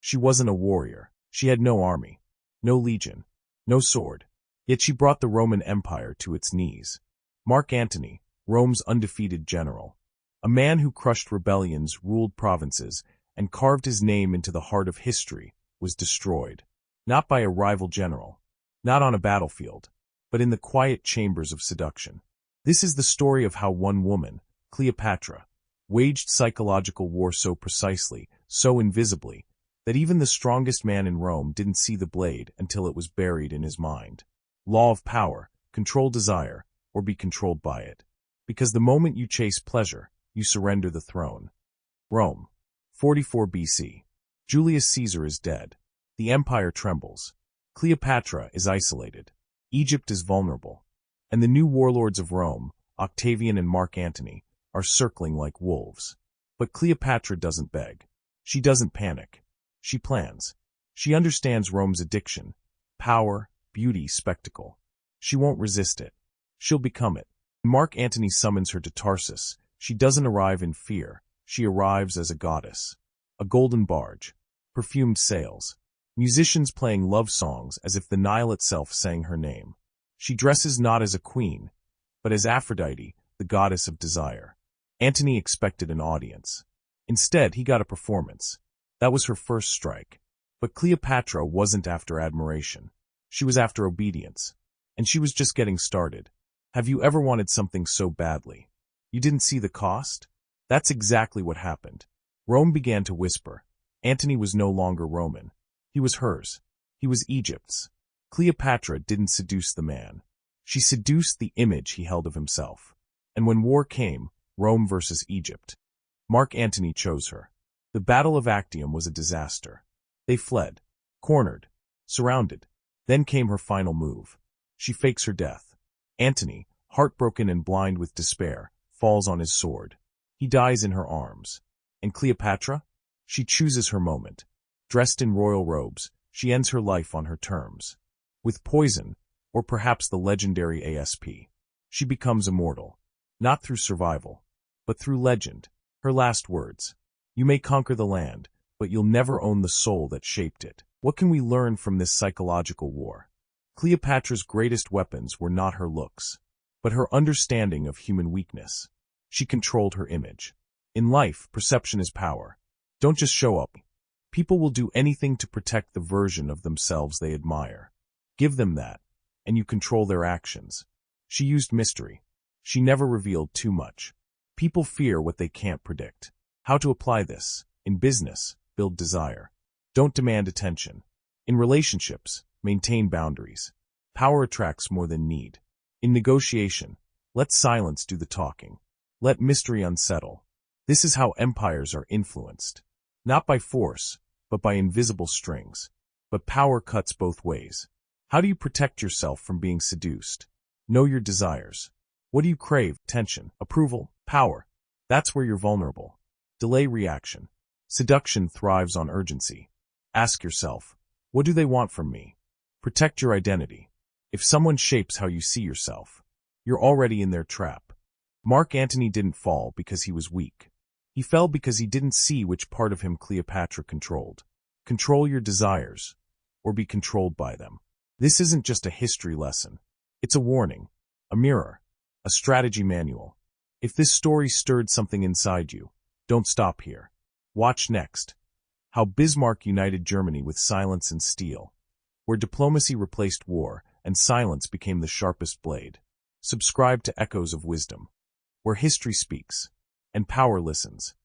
She wasn't a warrior. She had no army, no legion, no sword. Yet she brought the Roman Empire to its knees. Mark Antony, Rome's undefeated general. A man who crushed rebellions, ruled provinces, and carved his name into the heart of history, was destroyed. Not by a rival general, not on a battlefield, but in the quiet chambers of seduction. This is the story of how one woman, Cleopatra, waged psychological war so precisely, so invisibly, that even the strongest man in Rome didn't see the blade until it was buried in his mind. Law of power: control desire, or be controlled by it. Because the moment you chase pleasure, you surrender the throne. Rome, 44 BC. Julius Caesar is dead. The empire trembles. Cleopatra is isolated. Egypt is vulnerable. And the new warlords of Rome, Octavian and Mark Antony, are circling like wolves. But Cleopatra doesn't beg. She doesn't panic. She plans. She understands Rome's addiction: power, beauty, spectacle. She won't resist it. She'll become it. Mark Antony summons her to Tarsus. She doesn't arrive in fear. She arrives as a goddess. A golden barge. Perfumed sails. Musicians playing love songs as if the Nile itself sang her name. She dresses not as a queen, but as Aphrodite, the goddess of desire. Antony expected an audience. Instead, he got a performance. That was her first strike. But Cleopatra wasn't after admiration. She was after obedience. And she was just getting started. Have you ever wanted something so badly you didn't see the cost? That's exactly what happened. Rome began to whisper. Antony was no longer Roman. He was hers. He was Egypt's. Cleopatra didn't seduce the man. She seduced the image he held of himself. And when war came, Rome versus Egypt, Mark Antony chose her. The Battle of Actium was a disaster. They fled, cornered, surrounded. Then came her final move. She fakes her death. Antony, heartbroken and blind with despair, falls on his sword. He dies in her arms. And Cleopatra? She chooses her moment. Dressed in royal robes, she ends her life on her terms. With poison, or perhaps the legendary ASP, she becomes immortal. Not through survival, but through legend. Her last words: "You may conquer the land, but you'll never own the soul that shaped it." What can we learn from this psychological war? Cleopatra's greatest weapons were not her looks, but her understanding of human weakness. She controlled her image. In life, perception is power. Don't just show up. People will do anything to protect the version of themselves they admire. Give them that, and you control their actions. She used mystery. She never revealed too much. People fear what they can't predict. How to apply this? In business, build desire. Don't demand attention. In relationships, maintain boundaries. Power attracts more than need. In negotiation, let silence do the talking. Let mystery unsettle. This is how empires are influenced. Not by force, but by invisible strings. But power cuts both ways. How do you protect yourself from being seduced? Know your desires. What do you crave? Attention, approval, power. That's where you're vulnerable. Delay reaction. Seduction thrives on urgency. Ask yourself, what do they want from me? Protect your identity. If someone shapes how you see yourself, you're already in their trap. Mark Antony didn't fall because he was weak. He fell because he didn't see which part of him Cleopatra controlled. Control your desires, or be controlled by them. This isn't just a history lesson. It's a warning, a mirror, a strategy manual. If this story stirred something inside you, don't stop here. Watch next. How Bismarck united Germany with silence and steel. Where diplomacy replaced war, and silence became the sharpest blade. Subscribe to Echoes of Wisdom, where history speaks, and power listens.